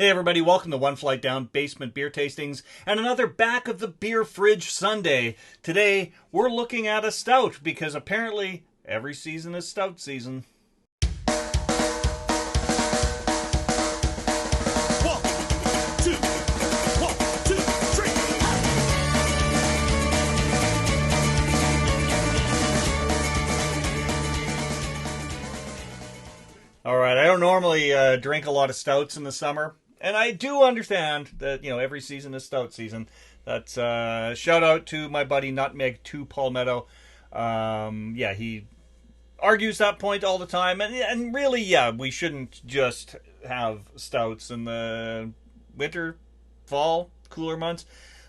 Hey everybody, welcome to One Flight Down Basement Beer Tastings and another Back of the Beer Fridge Sunday. Today, we're looking at a stout because apparently every season is stout season. Alright, I don't normally drink a lot of stouts in the summer. And I do understand that, every season is stout season. That's shout out to my buddy Nutmeg 2 Palmetto. He argues that point all the time. And really, we shouldn't just have stouts in the winter, fall, cooler months.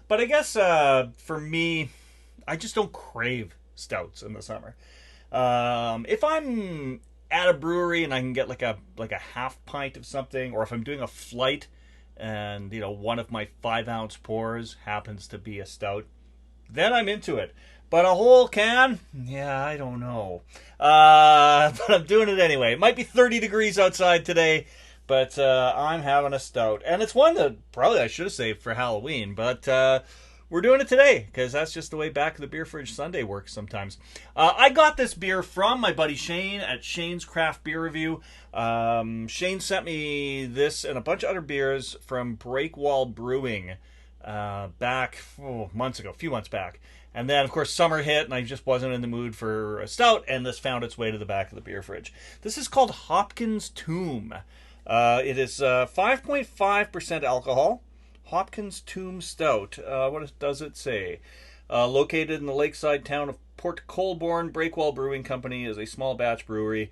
But I guess for me, I just don't crave stouts in the summer. If I'm at a brewery and I can get like a half pint of something, or if I'm doing a flight and one of my 5-ounce pours happens to be a stout, then I'm into it. But a whole can, I don't know. But I'm doing it anyway. It might be 30 degrees outside today, but I'm having a stout, and it's one that probably I should have saved for Halloween, but we're doing it today because that's just the way Back of the Beer Fridge Sunday works sometimes. I got this beer from my buddy Shane at Shane's Craft Beer Review. Shane sent me this and a bunch of other beers from Breakwall Brewing back a few months back. And then, of course, summer hit and I just wasn't in the mood for a stout, and this found its way to the back of the beer fridge. This is called Hopkins Tomb. It is 5.5% alcohol. Hopkins Tomb Stout. What does it say? Located in the lakeside town of Port Colborne, Breakwall Brewing Company is a small batch brewery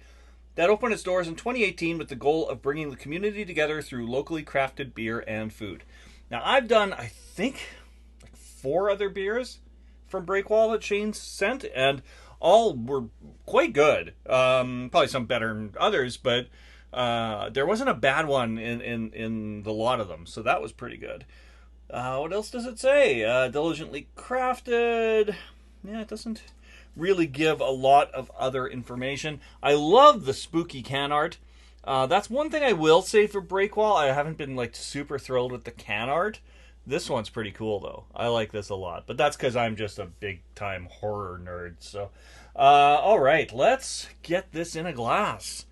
that opened its doors in 2018 with the goal of bringing the community together through locally crafted beer and food. Now, I've done, I think, 4 other beers from Breakwall that Shane sent, and all were quite good. Probably some better than others, but there wasn't a bad one in the lot of them, so that was pretty good. What else does it say? Diligently crafted. It doesn't really give a lot of other information. I love the spooky can art. That's one thing I will say for Breakwall. I haven't been super thrilled with the can art. This one's pretty cool though. I like this a lot, but that's because I'm just a big time horror nerd. So, all right, let's get this in a glass.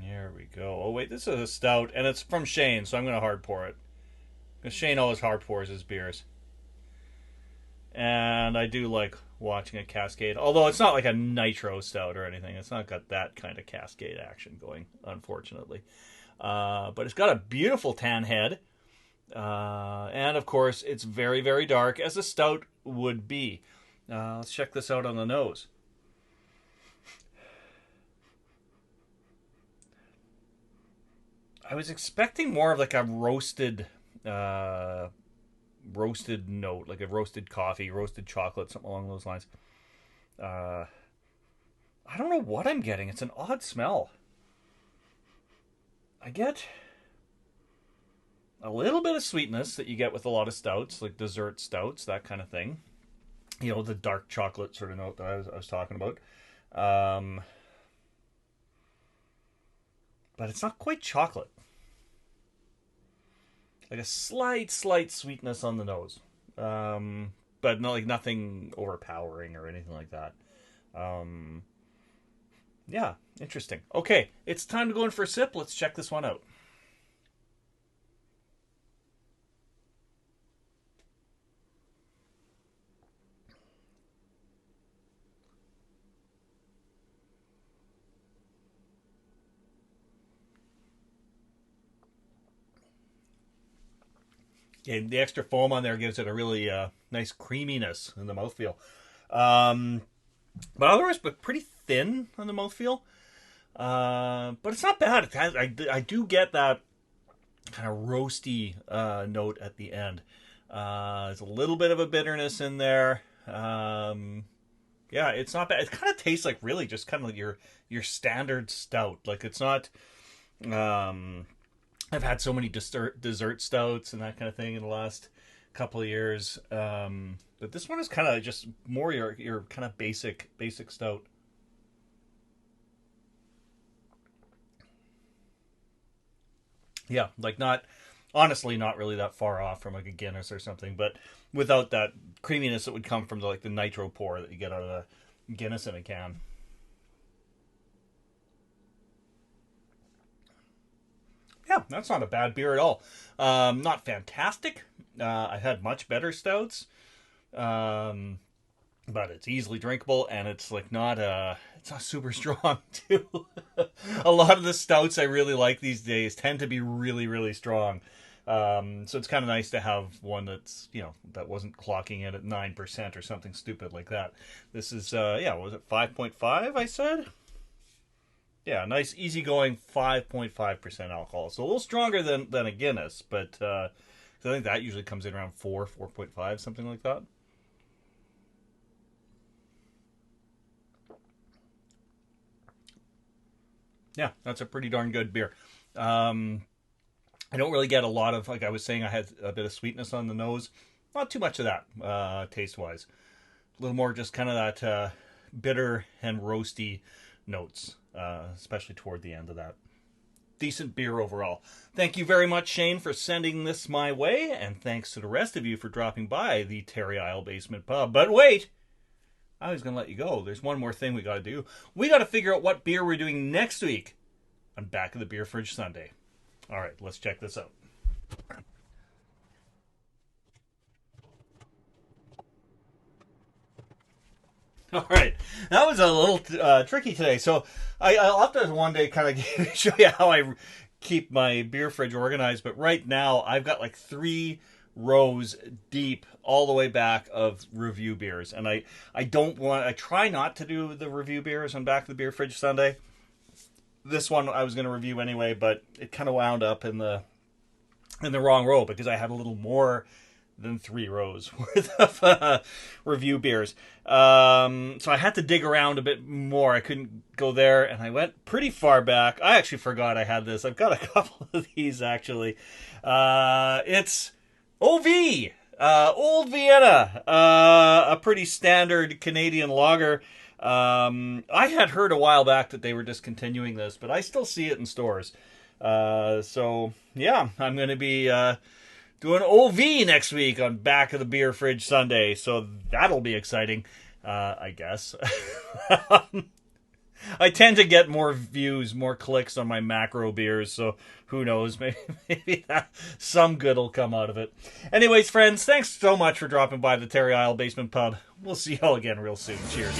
There we go. Oh, wait, this is a stout, and it's from Shane, so I'm going to hard pour it. Because Shane always hard pours his beers. And I do like watching a cascade. Although it's not like a nitro stout or anything. It's not got that kind of cascade action going, unfortunately. But it's got a beautiful tan head. And, of course, it's very, very dark, as a stout would be. Let's check this out on the nose. I was expecting more of like a roasted note, like a roasted coffee, roasted chocolate, something along those lines. I don't know what I'm getting. It's an odd smell. I get a little bit of sweetness that you get with a lot of stouts, like dessert stouts, that kind of thing. The dark chocolate sort of note that I was talking about. But it's not quite chocolate. Like a slight sweetness on the nose. But nothing overpowering or anything like that. Interesting. Okay, it's time to go in for a sip. Let's check this one out. Okay, the extra foam on there gives it a really nice creaminess in the mouthfeel. But otherwise, pretty thin on the mouthfeel. But it's not bad. I do get that kind of roasty note at the end. There's a little bit of a bitterness in there. It's not bad. It kind of tastes like really just kind of like your standard stout. Like it's not. I've had so many dessert stouts and that kind of thing in the last couple of years. But this one is kind of just more your kind of basic stout. Yeah, like not honestly not really that far off from like a Guinness or something, but without that creaminess that would come from the nitro pour that you get out of the Guinness in a can. Yeah, that's not a bad beer at all. Not fantastic. I've had much better stouts, but it's easily drinkable, and it's like it's not super strong too. A lot of the stouts I really like these days tend to be really really strong. So it's kind of nice to have one that's that wasn't clocking in at 9% or something stupid like that. This is what was it 5.5? I said. Yeah, nice, easygoing 5.5% alcohol. So a little stronger than a Guinness, but I think that usually comes in around 4.5, something like that. Yeah, that's a pretty darn good beer. I don't really get a lot of, like I was saying, I had a bit of sweetness on the nose. Not too much of that, taste-wise. A little more just kind of that bitter and roasty notes, especially toward the end of that. Decent beer overall. Thank you very much, Shane, for sending this my way, and thanks to the rest of you for dropping by the Terry Isle Basement Pub. But wait! I was going to let you go. There's one more thing we got to do. We got to figure out what beer we're doing next week on Back of the Beer Fridge Sunday. All right, let's check this out. All right, that was a little tricky today. So I'll have to one day kind of show you how I keep my beer fridge organized. But right now, I've got like 3 rows deep all the way back of review beers, and I try not to do the review beers on Back of the Beer Fridge Sunday. This one I was going to review anyway, but it kind of wound up in the wrong row because I had a little more than 3 rows worth of review beers. So I had to dig around a bit more. I couldn't go there, and I went pretty far back. I actually forgot I had this. I've got a couple of these, actually. It's OV, Old Vienna, a pretty standard Canadian lager. I had heard a while back that they were discontinuing this, but I still see it in stores. So yeah, I'm going to be doing OV next week on Back of the Beer Fridge Sunday, so that'll be exciting, I guess. I tend to get more views, more clicks on my macro beers, so who knows, maybe some good will come out of it. Anyways, friends, thanks so much for dropping by the Terry Isle Basement Pub. We'll see y'all again real soon. Cheers.